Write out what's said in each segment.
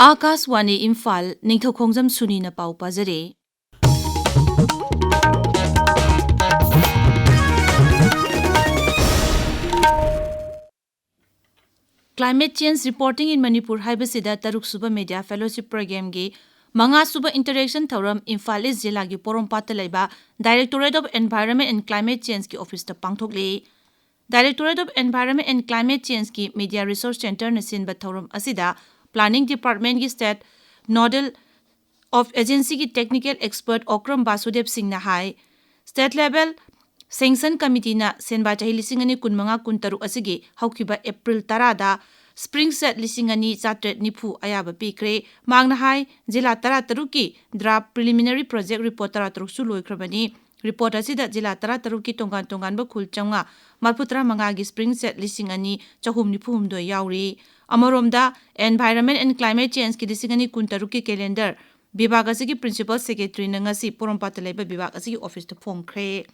Akashvani Imphal निंगथौखोंgjam Suni na pau pajare. Climate change reporting in Manipur haibasida taruk suba media fellowship program gi manga suba interaction thoram Imphal East jila gi Porompat laiba Directorate of Environment and Climate Change ki office ta pangthokle. Directorate of Environment and Climate Change ki Media Resource Center na sinba thoram asida Planning Department ki State Nodal of Agency ki Technical Expert Okram Basudev Singh na hai State Level Sanction Committee na senba chahi lisingani kunmanga kuntaru asigi haukiba April tarada Spring Set lisingani chatret nipu ayaba pikre mangna hai jila tarataruki draft preliminary project report tarataruk su loikrabani report asida jila tarataruki tongan ba khul changa marputra manga gi Spring Set lisingani chahum nipu humdo yauri amaromda Environment and Climate Change ki lisingani kuntaruki calendar bibag asigi Principal Secretary na ngasi Porompat laiba bibag asigi office to phongkre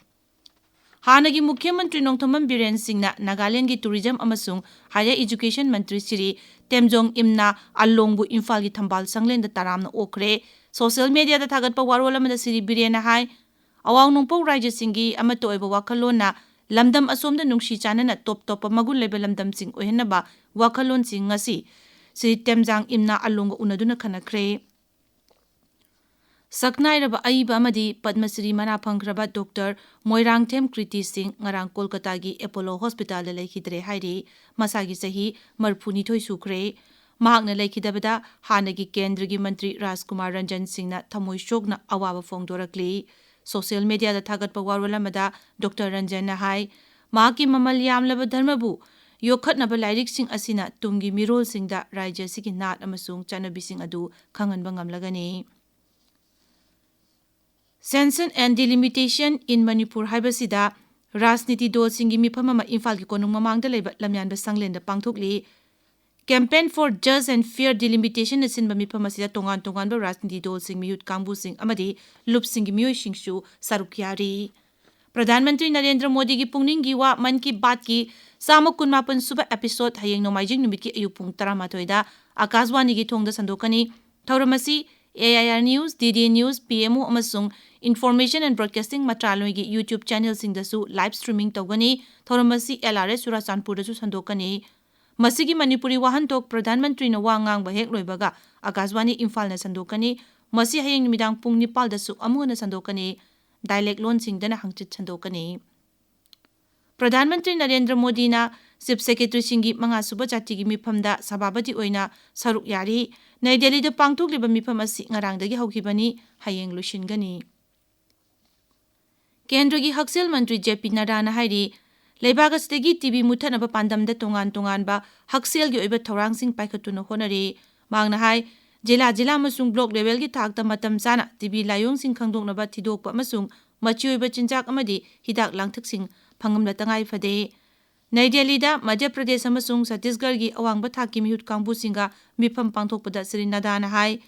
Hanagi Mukhyamantri Nongthombam Biren Singh na Nagaland ki Tourism amasung Higher Education Mantri Siri Temjong Imna Allongbu Imphal ki Thambal Sanglen da taramna okre social media da thagat pa warwala ma da Siri Biren na hai awang nungpo Rajya Singhi amato eba wakalon na lamdam asom da nungshi chana na top magun leba lamdam sing ohenna ba wakalon sing ngasi Siri Temjang Imna Allongbu unaduna khanakre Saknai raba aiba amadi Padmasri mana phangraba Dr. Moirangthem Kriti Singh ngarang Kolkata gi Apollo Hospital da laikhidre hairi masagi sahi marphuni thoi sukre mahakna laikhidabada hanagi kendra gi mantri Rajkumar Ranjan Singh na thamoi shokna awaba phongdorakli social media da thagat pa warwala mada Dr. Ranjan na hai mahaki mamal yamlaba dharmabu yokhatnaba lairik sing asina tumgi mirol sing da rajya sigi nat amasung chanabi sing adu khanganba ngamlagani Sanction and Delimitation in Manipur haibasida Rajniti Dol Singhi Mifam ama Imphal ki konung mamangda laiba lamyanba sanglen da pangthokli Campaign for Just and Fair Delimitation na sinba mifam asida tongan ba Rajniti Dol Singh miyut kangbu sing amadi lup singhi miyoy singshu sarukyari Pradhan Mantri Narendra Modi ki pungning gi wa man ki baat ki sama kunmapan suba episode hayeng nomaijing numit ki ayupung 13 da Akashwani ki thongda sandokani thauramasi AIR News, DD News, PMO amasung Information and Broadcasting Matraloi gi YouTube channel sing dasu live streaming tawgani thoramasi LRS Surachandpur dasu sandokani masigi Manipuri wahantok Pradhan Mantri na wa ngang ba hek loibaga Akashwani Imphal na sandokani masi hayeng nimidang pung 9 dasu amu na sandokani dialect lon sing dana hangchit sandokani Pradhan Mantri Narendra Modi na Chief Secretary Singhi manga suba jati gi mifamda sababati oina saruk yari Nai Delhi da pangthok liba mifam asi ngarangdagi haukhibani hayeng lushingani Kendra gi Haksel Mantri JP Nadda na hairi leibaga stegi TV muthanaba pandamda tongan ba Haksel gi oiba thorangsing paikhatuna honari mangna hai jila masung block level gi thakta matam chana TV layong sing khangdoknaba thidokpa masung machi oiba chinjak amadi hidak langthak sing phangamla tangai phade Nai Delhi da Madhya Pradesh amasung Chhattisgarh gi awangba thaki mihut kangbu singa mifam pangthokpada Sri Nadda na hai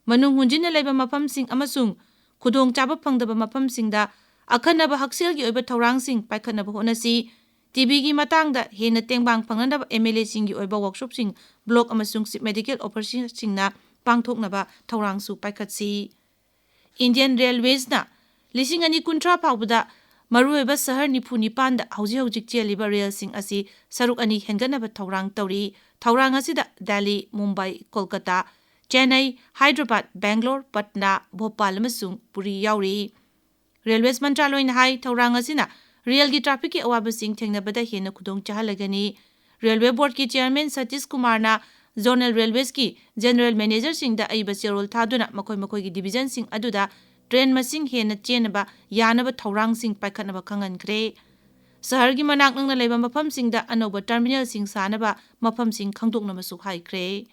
manung hunjina leiba mafam sing amasung khudong chaba phangdaba mafam singda akhanaba Haksel gi oiba thorang sing paikhanaba honasi TV gi matangda hena tengbang phangnaba MLA sing gi oiba workshop sing block amasung medical operation singna pangthoknaba thorang su paikhatsi Indian Railways na lisingani kuntra phawbada Marueba Sahar Nipu-Nipan da hauji cheliba rail sing asi saruk ani henganaba thorang tauri thorang asida Delhi, Mumbai, Kolkata, Chennai, Hyderabad, Bangalore, Patna, Bhopal amasung Puri yauri Railways Mantraloi na hai thorang asina rail gi traffic ki awaba sing thengnabada hena khudong chahalagani Railway Board ki Chairman Satish Kumar na Zonal Railways ki General Manager sing da aiba cherol thaduna makoi gi division sing aduda Train masing hena chenaba yanaba thorang sing paikhatnaba khangan kre sahar gi manak nangna leiba mafam sing da anoba terminal sing sanaba mafam sing khangdokna masu hai kre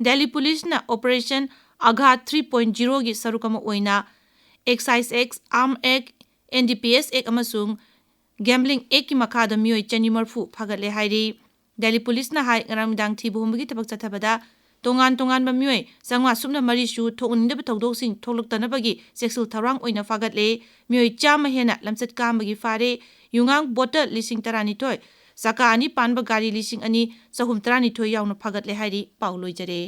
Delhi Police na Operation Aghat 3.0 gi sarukama oina Excise X Arm Act NDPS Act amasung Gambling Act ki makhada miyoi chanimarfu phagatle hairi Delhi Police na hai ngaramdang thibuhumgi tabak chathabada tongan ba miyoi sangwa sumna marisu thonindaba tawdok sing tholoktanabagi sexual tharang oina fagatle miyoi chama hena lamsat kambagi fare yungang bottle lising 12 ꯆꯀꯥ ꯑꯅꯤ ꯄꯥꯟꯕ ꯒꯥꯔꯤ 2,212 ꯌꯥꯎꯅ ꯐꯥꯒꯠꯂꯦ ꯍꯥꯏꯔꯤ ꯄꯥꯎ ꯂꯣꯏꯖꯔꯦ꯫